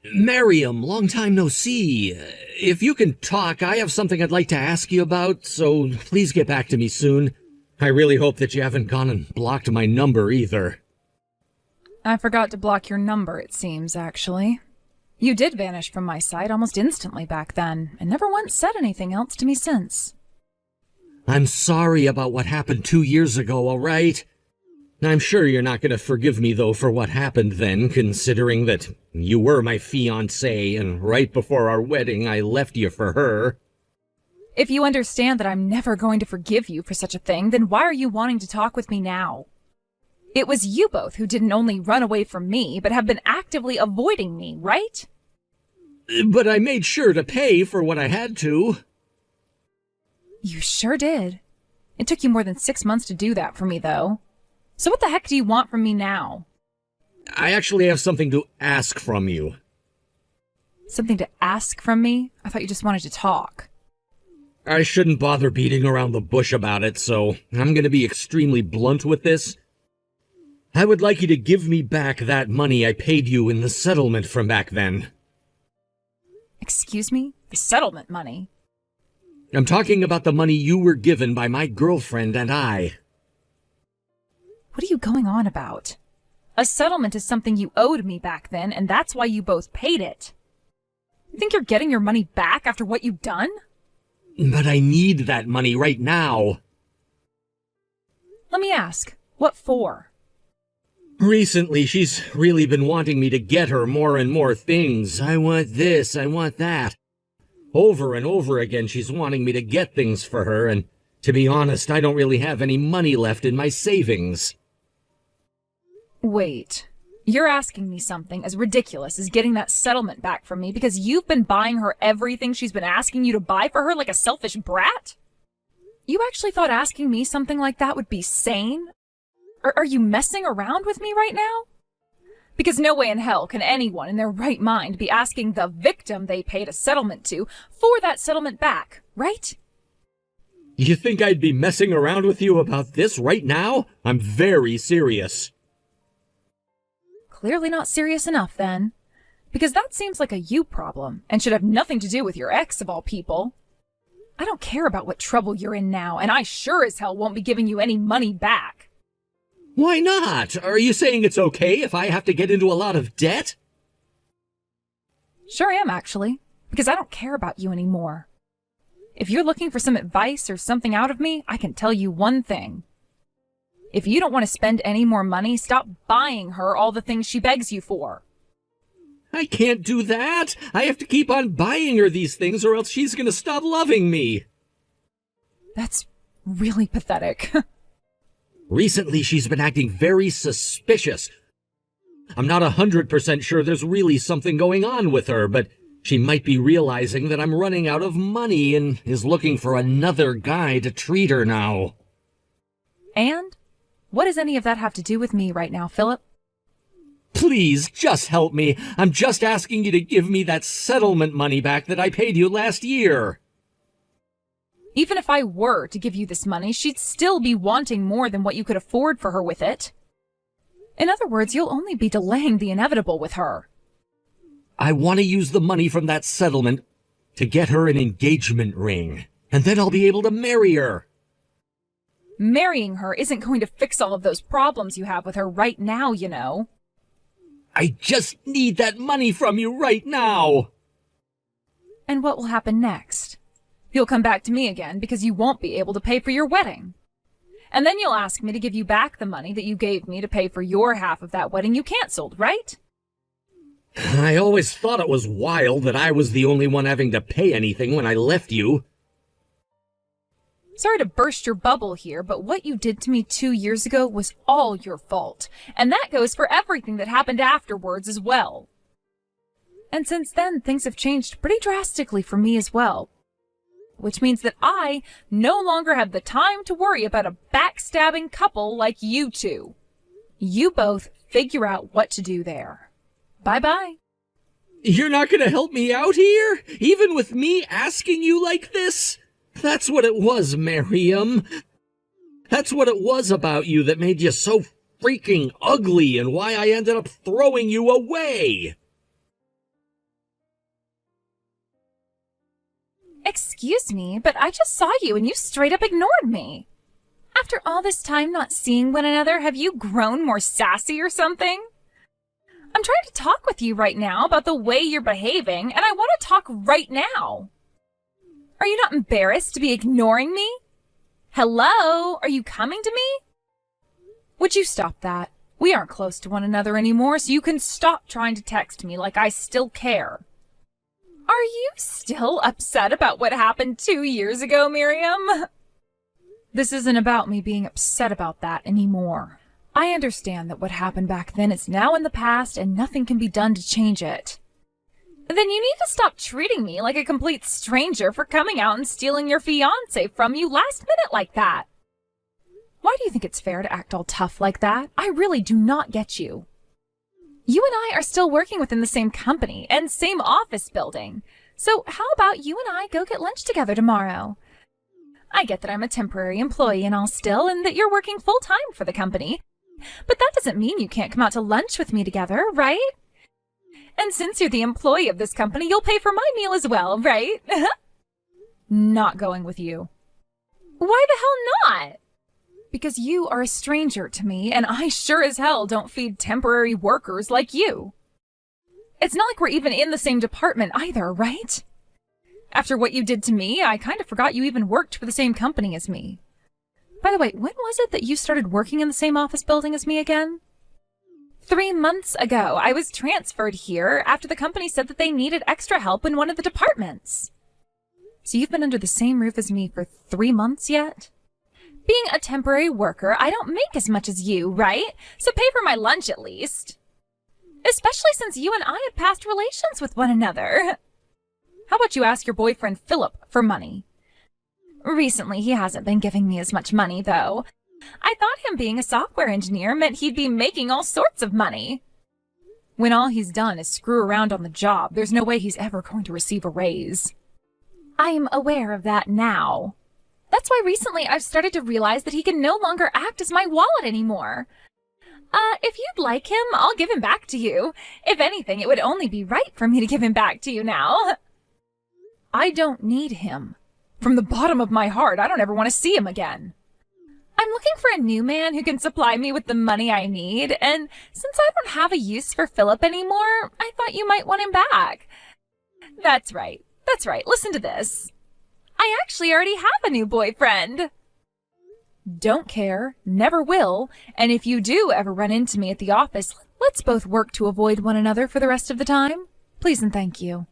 Miriam, long time no see. If you can talk, I have something I'd like to ask you about, so please get back to me soon. I really hope that you haven't gone and blocked my number either. I forgot to block your number, it seems, actually. You did vanish from my sight almost instantly back then, and never once said anything else to me since. I'm sorry about what happened 2 years ago, all right? I'm sure you're not going to forgive me, though, for what happened then, considering that you were my fiancé, and right before our wedding, I left you for her. If you understand that I'm never going to forgive you for such a thing, then why are you wanting to talk with me now? It was you both who didn't only run away from me, but have been actively avoiding me, right? But I made sure to pay for what I had to. You sure did. It took you more than 6 months to do that for me, though. So what the heck do you want from me now? I actually have something to ask from you. Something to ask from me? I thought you just wanted to talk. I shouldn't bother beating around the bush about it, so I'm going to be extremely blunt with this. I would like you to give me back that money I paid you in the settlement from back then. Excuse me? The settlement money? I'm talking about the money you were given by my girlfriend and I. What are you going on about? A settlement is something you owed me back then, and that's why you both paid it. You think you're getting your money back after what you've done? But I need that money right now. Let me ask, what for? Recently, she's really been wanting me to get her more and more things. I want this, I want that. Over and over again, she's wanting me to get things for her, and to be honest, I don't really have any money left in my savings. Wait, you're asking me something as ridiculous as getting that settlement back from me because you've been buying her everything she's been asking you to buy for her like a selfish brat? You actually thought asking me something like that would be sane? Or are you messing around with me right now? Because no way in hell can anyone in their right mind be asking the victim they paid a settlement to for that settlement back, right? You think I'd be messing around with you about this right now? I'm very serious. Clearly not serious enough, then. Because that seems like a you problem, and should have nothing to do with your ex, of all people. I don't care about what trouble you're in now, and I sure as hell won't be giving you any money back. Why not? Are you saying it's okay if I have to get into a lot of debt? Sure am, actually, because I don't care about you anymore. If you're looking for some advice or something out of me, I can tell you one thing. If you don't want to spend any more money, stop buying her all the things she begs you for. I can't do that. I have to keep on buying her these things or else she's going to stop loving me. That's really pathetic. Recently, she's been acting very suspicious. I'm not 100% sure there's really something going on with her, but she might be realizing that I'm running out of money and is looking for another guy to treat her now. And? What does any of that have to do with me right now, Philip? Please, just help me. I'm just asking you to give me that settlement money back that I paid you last year. Even if I were to give you this money, she'd still be wanting more than what you could afford for her with it. In other words, you'll only be delaying the inevitable with her. I want to use the money from that settlement to get her an engagement ring, and then I'll be able to marry her. Marrying her isn't going to fix all of those problems you have with her right now, you know. I just need that money from you right now. And what will happen next? You'll come back to me again because you won't be able to pay for your wedding. And then you'll ask me to give you back the money that you gave me to pay for your half of that wedding you canceled, right? I always thought it was wild that I was the only one having to pay anything when I left you. Sorry to burst your bubble here, but what you did to me 2 years ago was all your fault. And that goes for everything that happened afterwards as well. And since then, things have changed pretty drastically for me as well. Which means that I no longer have the time to worry about a backstabbing couple like you two. You both figure out what to do there. Bye-bye. You're not going to help me out here? Even with me asking you like this? That's what it was, Miriam. That's what it was about you that made you so freaking ugly and why I ended up throwing you away. Excuse me, but I just saw you and you straight up ignored me. After all this time not seeing one another, have you grown more sassy or something? I'm trying to talk with you right now about the way you're behaving, and I want to talk right now. Are you not embarrassed to be ignoring me? Hello? Are you coming to me? Would you stop that? We aren't close to one another anymore, so you can stop trying to text me like I still care. Are you still upset about what happened 2 years ago, Miriam? This isn't about me being upset about that anymore. I understand that what happened back then is now in the past and nothing can be done to change it. Then you need to stop treating me like a complete stranger for coming out and stealing your fiancé from you last minute like that. Why do you think it's fair to act all tough like that? I really do not get you. You and I are still working within the same company and same office building. So how about you and I go get lunch together tomorrow? I get that I'm a temporary employee and all still, and that you're working full-time for the company. But that doesn't mean you can't come out to lunch with me together, right? And since you're the employee of this company, you'll pay for my meal as well, right? Not going with you. Why the hell not? Because you are a stranger to me, and I sure as hell don't feed temporary workers like you. It's not like we're even in the same department either, right? After what you did to me, I kind of forgot you even worked for the same company as me. By the way, when was it that you started working in the same office building as me again? 3 months ago. I was transferred here after the company said that they needed extra help in one of the departments. So you've been under the same roof as me for 3 months yet? Being a temporary worker, I don't make as much as you, right? So pay for my lunch at least. Especially since you and I have past relations with one another. How about you ask your boyfriend Philip for money? Recently, he hasn't been giving me as much money, though. I thought him being a software engineer meant he'd be making all sorts of money. When all he's done is screw around on the job, there's no way he's ever going to receive a raise. I'm aware of that now. That's why recently I've started to realize that he can no longer act as my wallet anymore. If you'd like him, I'll give him back to you. If anything, it would only be right for me to give him back to you now. I don't need him. From the bottom of my heart, I don't ever want to see him again. I'm looking for a new man who can supply me with the money I need, and since I don't have a use for Philip anymore, I thought you might want him back. That's right. Listen to this. I actually already have a new boyfriend. Don't care, never will, and if you do ever run into me at the office, let's both work to avoid one another for the rest of the time. Please and thank you.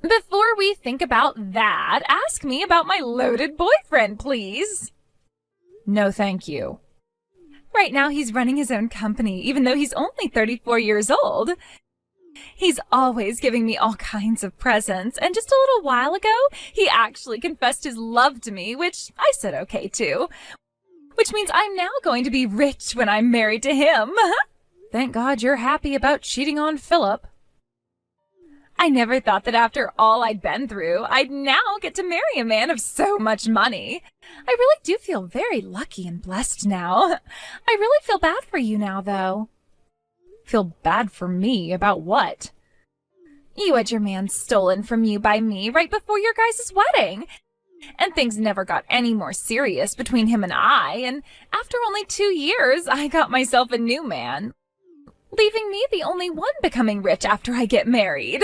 Before we think about that, ask me about my loaded boyfriend, please. No, thank you. Right now he's running his own company, even though he's only 34 years old. He's always giving me all kinds of presents, and just a little while ago, he actually confessed his love to me, which I said okay to. Which means I'm now going to be rich when I'm married to him. Thank God you're happy about cheating on Philip. I never thought that after all I'd been through, I'd now get to marry a man of so much money. I really do feel very lucky and blessed now. I really feel bad for you now, though. Feel bad for me? About what? You had your man stolen from you by me right before your guys' wedding. And things never got any more serious between him and I, and after only 2 years, I got myself a new man, leaving me the only one becoming rich after I get married.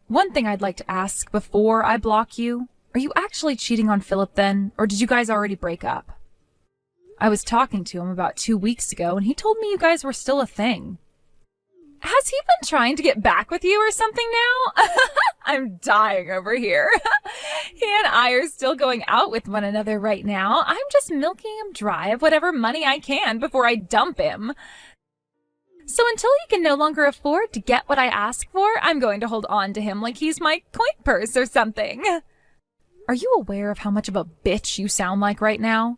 One thing I'd like to ask before I block you, are you actually cheating on Philip then, or did you guys already break up? I was talking to him about 2 weeks ago, and he told me you guys were still a thing. Has he been trying to get back with you or something now? I'm dying over here. He and I are still going out with one another right now. I'm just milking him dry of whatever money I can before I dump him. So until he can no longer afford to get what I ask for, I'm going to hold on to him like he's my coin purse or something. Are you aware of how much of a bitch you sound like right now?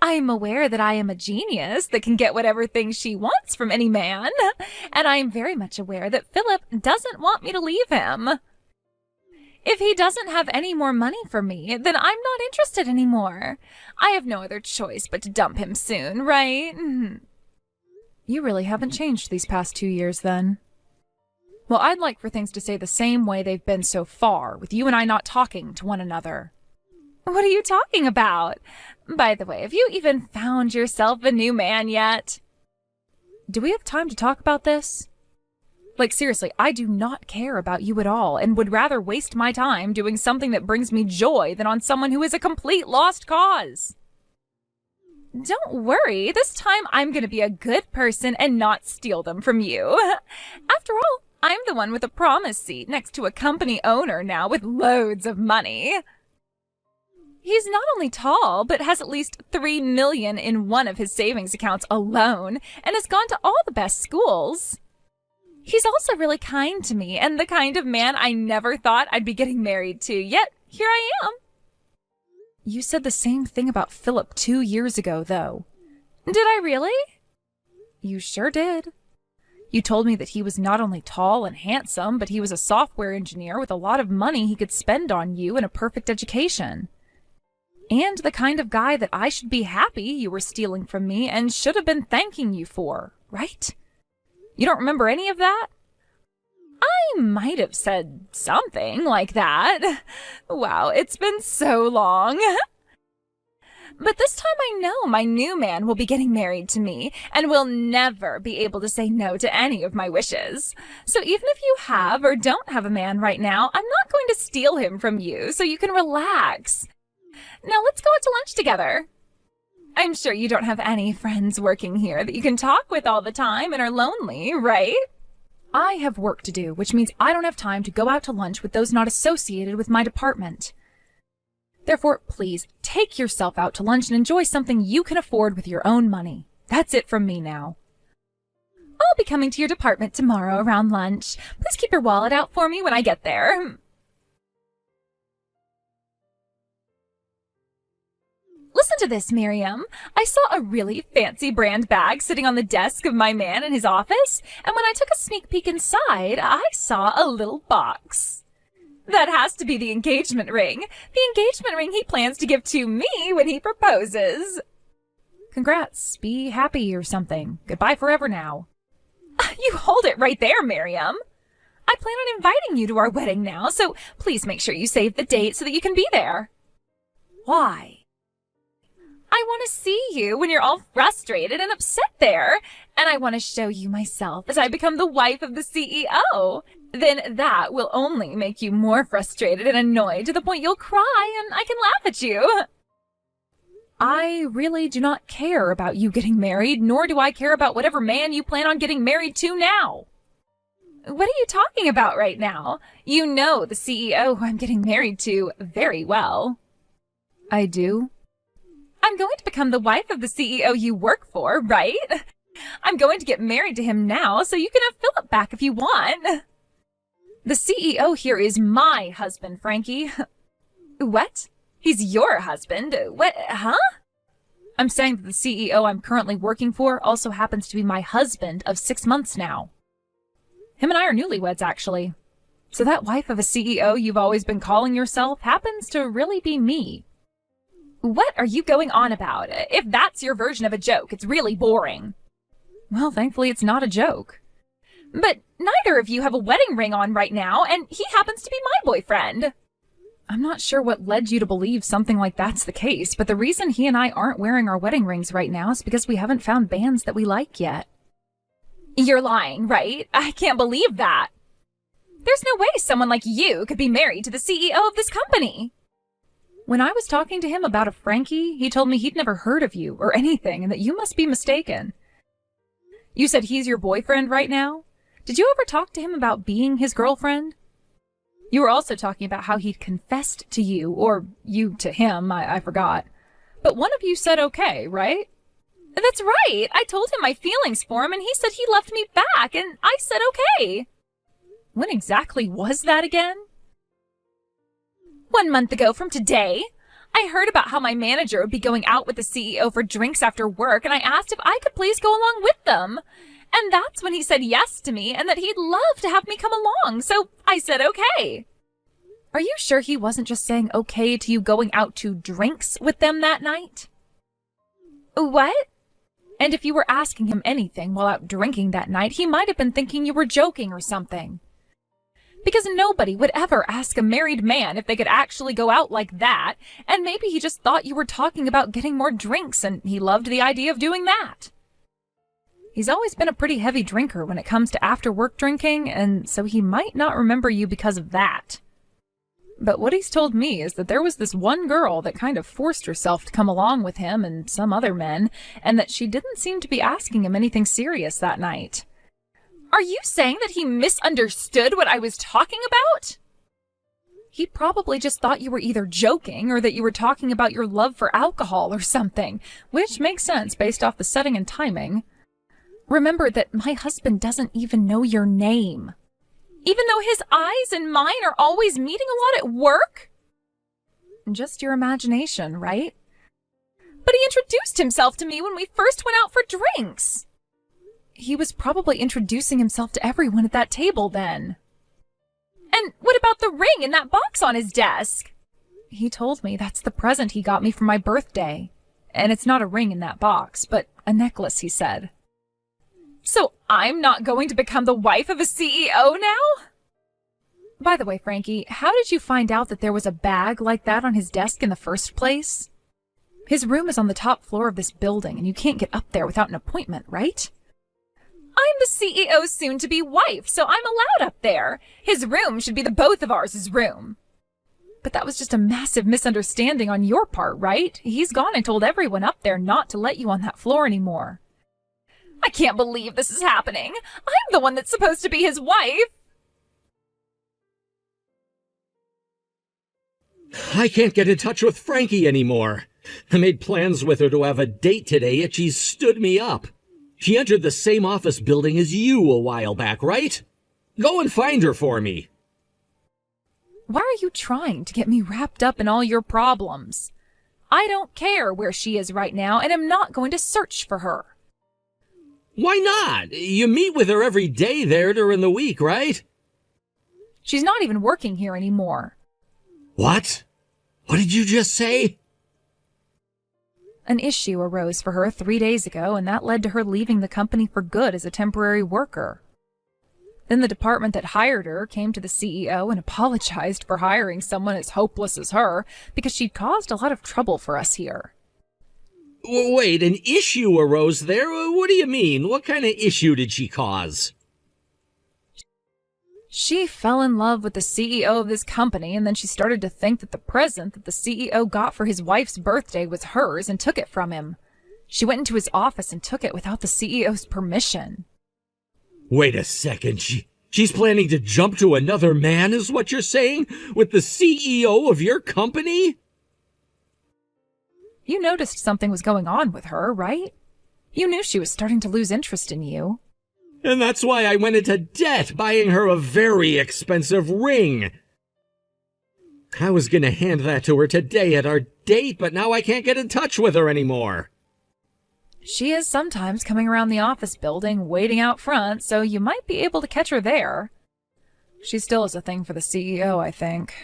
I'm aware that I am a genius that can get whatever thing she wants from any man, and I am very much aware that Philip doesn't want me to leave him. If he doesn't have any more money for me, then I'm not interested anymore. I have no other choice but to dump him soon, right? You really haven't changed these past 2 years, then. Well, I'd like for things to stay the same way they've been so far, with you and I not talking to one another. What are you talking about? By the way, have you even found yourself a new man yet? Do we have time to talk about this? Like, seriously, I do not care about you at all and would rather waste my time doing something that brings me joy than on someone who is a complete lost cause. Don't worry, this time I'm going to be a good person and not steal them from you. After all, I'm the one with a promise seat next to a company owner now with loads of money. He's not only tall, but has at least $3 million in one of his savings accounts alone and has gone to all the best schools. He's also really kind to me and the kind of man I never thought I'd be getting married to, yet here I am. You said the same thing about Philip 2 years ago, though. Did I really? You sure did. You told me that he was not only tall and handsome, but he was a software engineer with a lot of money he could spend on you and a perfect education. And the kind of guy that I should be happy you were stealing from me and should have been thanking you for, right? You don't remember any of that? I might have said something like that. Wow, it's been so long. But this time I know my new man will be getting married to me and will never be able to say no to any of my wishes. So even if you have or don't have a man right now, I'm not going to steal him from you so you can relax. Now let's go out to lunch together. I'm sure you don't have any friends working here that you can talk with all the time and are lonely, right? I have work to do, which means I don't have time to go out to lunch with those not associated with my department. Therefore, please take yourself out to lunch and enjoy something you can afford with your own money. That's it from me now. I'll be coming to your department tomorrow around lunch. Please keep your wallet out for me when I get there. Listen to this, Miriam. I saw a really fancy brand bag sitting on the desk of my man in his office, and when I took a sneak peek inside, I saw a little box. That has to be the engagement ring. The engagement ring he plans to give to me when he proposes. Congrats. Be happy or something. Goodbye forever now. You hold it right there, Miriam. I plan on inviting you to our wedding now, so please make sure you save the date so that you can be there. Why? I want to see you when you're all frustrated and upset there, and I want to show you myself as I become the wife of the CEO. Then that will only make you more frustrated and annoyed to the point you'll cry and I can laugh at you. I really do not care about you getting married, nor do I care about whatever man you plan on getting married to now. What are you talking about right now? You know the CEO who I'm getting married to very well. I do. I'm going to become the wife of the CEO you work for, right? I'm going to get married to him now, so you can have Philip back if you want. The CEO here is my husband, Frankie. What? He's your husband? What? Huh? I'm saying that the CEO I'm currently working for also happens to be my husband of 6 months now. Him and I are newlyweds, actually. So that wife of a CEO you've always been calling yourself happens to really be me. What are you going on about? If that's your version of a joke, it's really boring. Well, thankfully it's not a joke. But neither of you have a wedding ring on right now, and he happens to be my boyfriend. I'm not sure what led you to believe something like that's the case, but the reason he and I aren't wearing our wedding rings right now is because we haven't found bands that we like yet. You're lying, right? I can't believe that. There's no way someone like you could be married to the CEO of this company. When I was talking to him about a Frankie, he told me he'd never heard of you or anything and that you must be mistaken. You said he's your boyfriend right now? Did you ever talk to him about being his girlfriend? You were also talking about how he'd confessed to you, or you to him, I forgot. But one of you said okay, right? That's right. I told him my feelings for him and he said he loved me back and I said okay. When exactly was that again? 1 month ago from today. I heard about how my manager would be going out with the CEO for drinks after work, and I asked if I could please go along with them. And that's when he said yes to me and that he'd love to have me come along, so I said okay. Are you sure he wasn't just saying okay to you going out to drinks with them that night? What? And if you were asking him anything while out drinking that night, he might have been thinking you were joking or something. Because nobody would ever ask a married man if they could actually go out like that, and maybe he just thought you were talking about getting more drinks and he loved the idea of doing that. He's always been a pretty heavy drinker when it comes to after-work drinking, and so he might not remember you because of that. But what he's told me is that there was this one girl that kind of forced herself to come along with him and some other men, and that she didn't seem to be asking him anything serious that night. Are you saying that he misunderstood what I was talking about? He probably just thought you were either joking or that you were talking about your love for alcohol or something, which makes sense based off the setting and timing. Remember that my husband doesn't even know your name. Even though his eyes and mine are always meeting a lot at work? Just your imagination, right? But he introduced himself to me when we first went out for drinks. He was probably introducing himself to everyone at that table then. And what about the ring in that box on his desk? He told me that's the present he got me for my birthday. And it's not a ring in that box, but a necklace, he said. So I'm not going to become the wife of a CEO now? By the way, Frankie, how did you find out that there was a bag like that on his desk in the first place? His room is on the top floor of this building, and you can't get up there without an appointment, right? I'm the CEO's soon-to-be wife, so I'm allowed up there. His room should be the both of ours' room. But that was just a massive misunderstanding on your part, right? He's gone and told everyone up there not to let you on that floor anymore. I can't believe this is happening. I'm the one that's supposed to be his wife. I can't get in touch with Frankie anymore. I made plans with her to have a date today, and she's stood me up. She entered the same office building as you a while back, right? Go and find her for me. Why are you trying to get me wrapped up in all your problems? I don't care where she is right now, and I'm not going to search for her. Why not? You meet with her every day there during the week, right? She's not even working here anymore. What? What did you just say? An issue arose for her 3 days ago, and that led to her leaving the company for good as a temporary worker. Then the department that hired her came to the CEO and apologized for hiring someone as hopeless as her because she'd caused a lot of trouble for us here. Wait, an issue arose there? What do you mean? What kind of issue did she cause? She fell in love with the CEO of this company, and then she started to think that the present that the CEO got for his wife's birthday was hers and took it from him. She went into his office and took it without the CEO's permission. Wait a second, she's planning to jump to another man, is what you're saying? With the CEO of your company? You noticed something was going on with her, right? You knew she was starting to lose interest in you. And that's why I went into debt buying her a very expensive ring. I was going to hand that to her today at our date, but now I can't get in touch with her anymore. She is sometimes coming around the office building, waiting out front, so you might be able to catch her there. She still has a thing for the CEO, I think.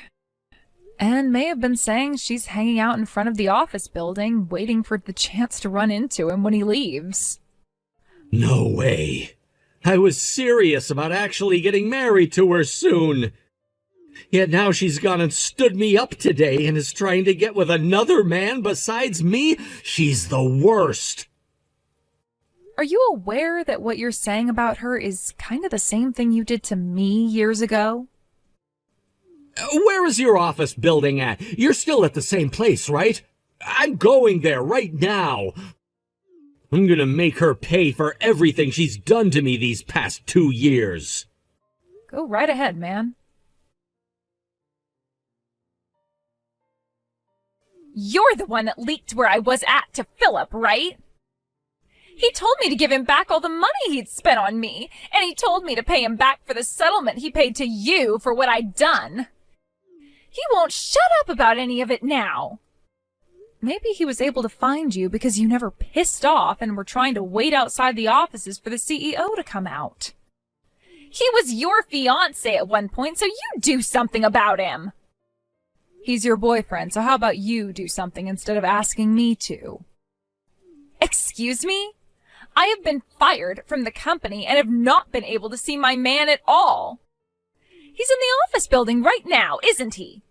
And may have been saying she's hanging out in front of the office building, waiting for the chance to run into him when he leaves. No way. I was serious about actually getting married to her soon. Yet now she's gone and stood me up today and is trying to get with another man besides me? She's the worst. Are you aware that what you're saying about her is kind of the same thing you did to me years ago? Where is your office building at? You're still at the same place, right? I'm going there right now. I'm gonna make her pay for everything she's done to me these past 2 years. Go right ahead, man. You're the one that leaked where I was at to Philip, right? He told me to give him back all the money he'd spent on me, and he told me to pay him back for the settlement he paid to you for what I'd done. He won't shut up about any of it now. Maybe he was able to find you because you never pissed off and were trying to wait outside the offices for the CEO to come out. He was your fiancé at one point, so you do something about him. He's your boyfriend, so how about you do something instead of asking me to? Excuse me? I have been fired from the company and have not been able to see my man at all. He's in the office building right now, isn't he?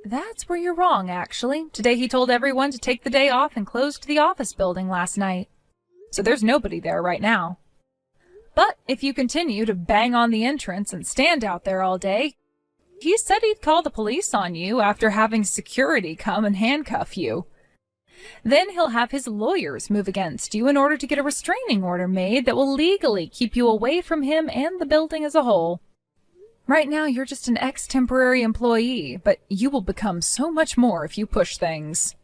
That's where you're wrong, actually. Today he told everyone to take the day off and closed the office building last night. So there's nobody there right now. But if you continue to bang on the entrance and stand out there all day, he said he'd call the police on you after having security come and handcuff you. Then he'll have his lawyers move against you in order to get a restraining order made that will legally keep you away from him and the building as a whole. Right now, you're just an ex-temporary employee, but you will become so much more if you push things.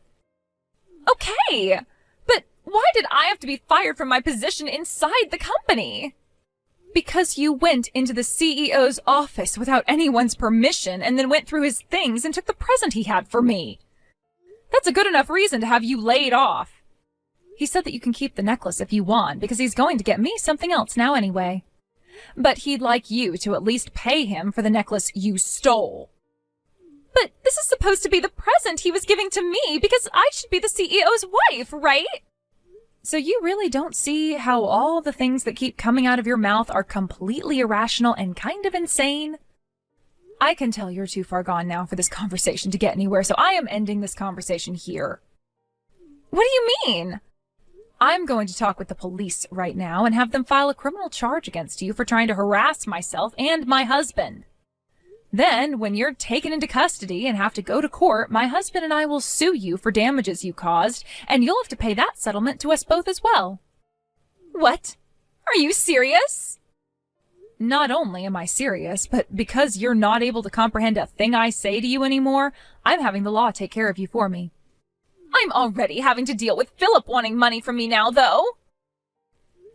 Okay, but why did I have to be fired from my position inside the company? Because you went into the CEO's office without anyone's permission and then went through his things and took the present he had for me. That's a good enough reason to have you laid off. He said that you can keep the necklace if you want, because he's going to get me something else now anyway. But he'd like you to at least pay him for the necklace you stole. But this is supposed to be the present he was giving to me because I should be the CEO's wife, right? So you really don't see how all the things that keep coming out of your mouth are completely irrational and kind of insane? I can tell you're too far gone now for this conversation to get anywhere, so I am ending this conversation here. What do you mean? I'm going to talk with the police right now and have them file a criminal charge against you for trying to harass myself and my husband. Then, when you're taken into custody and have to go to court, my husband and I will sue you for damages you caused, and you'll have to pay that settlement to us both as well. What? Are you serious? Not only am I serious, but because you're not able to comprehend a thing I say to you anymore, I'm having the law take care of you for me. I'm already having to deal with Philip wanting money from me now, though.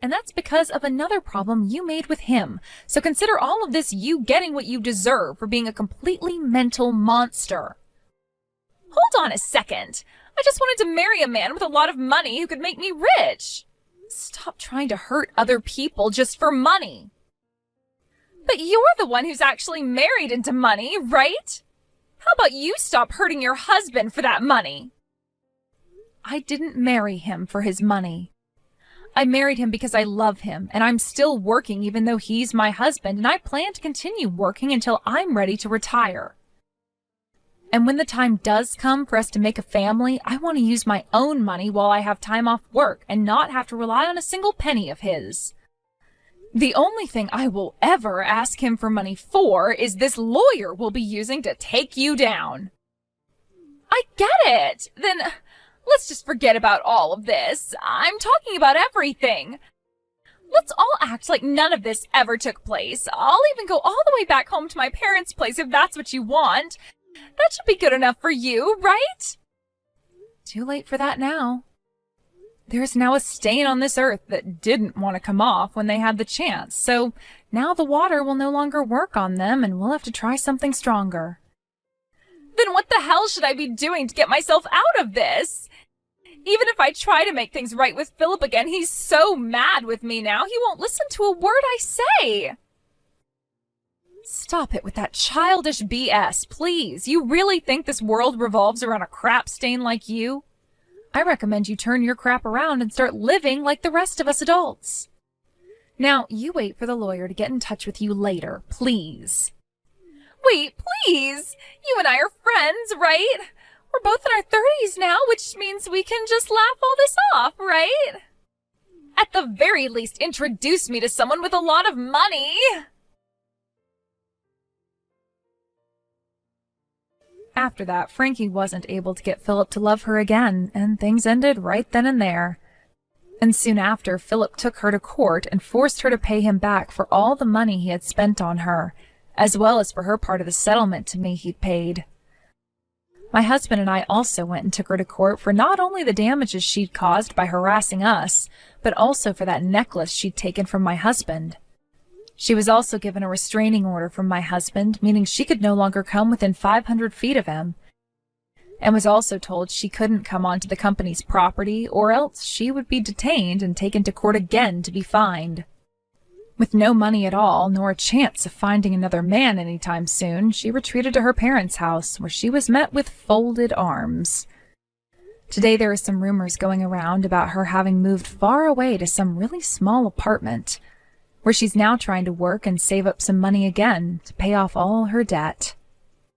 And that's because of another problem you made with him. So consider all of this you getting what you deserve for being a completely mental monster. Hold on a second. I just wanted to marry a man with a lot of money who could make me rich. Stop trying to hurt other people just for money. But you're the one who's actually married into money, right? How about you stop hurting your husband for that money? I didn't marry him for his money. I married him because I love him, and I'm still working even though he's my husband, and I plan to continue working until I'm ready to retire. And when the time does come for us to make a family, I want to use my own money while I have time off work and not have to rely on a single penny of his. The only thing I will ever ask him for money for is this lawyer we'll be using to take you down. I get it. Then let's just forget about all of this. I'm talking about everything. Let's all act like none of this ever took place. I'll even go all the way back home to my parents' place if that's what you want. That should be good enough for you, right? Too late for that now. There's now a stain on this earth that didn't want to come off when they had the chance, so now the water will no longer work on them and we'll have to try something stronger. Then what the hell should I be doing to get myself out of this? Even if I try to make things right with Philip again, he's so mad with me now, he won't listen to a word I say. Stop it with that childish BS, please. You really think this world revolves around a crap stain like you? I recommend you turn your crap around and start living like the rest of us adults. Now, you wait for the lawyer to get in touch with you later, please. Wait, please! You and I are friends, right? We're both in our 30s now, which means we can just laugh all this off, right? At the very least, introduce me to someone with a lot of money. After that, Frankie wasn't able to get Philip to love her again, and things ended right then and there. And soon after, Philip took her to court and forced her to pay him back for all the money he had spent on her, as well as for her part of the settlement to me he'd paid. My husband and I also went and took her to court for not only the damages she'd caused by harassing us, but also for that necklace she'd taken from my husband. She was also given a restraining order from my husband, meaning she could no longer come within 500 feet of him, and was also told she couldn't come onto the company's property, or else she would be detained and taken to court again to be fined. With no money at all, nor a chance of finding another man anytime soon, she retreated to her parents' house, where she was met with folded arms. Today there are some rumors going around about her having moved far away to some really small apartment. where she's now trying to work and save up some money again to pay off all her debt.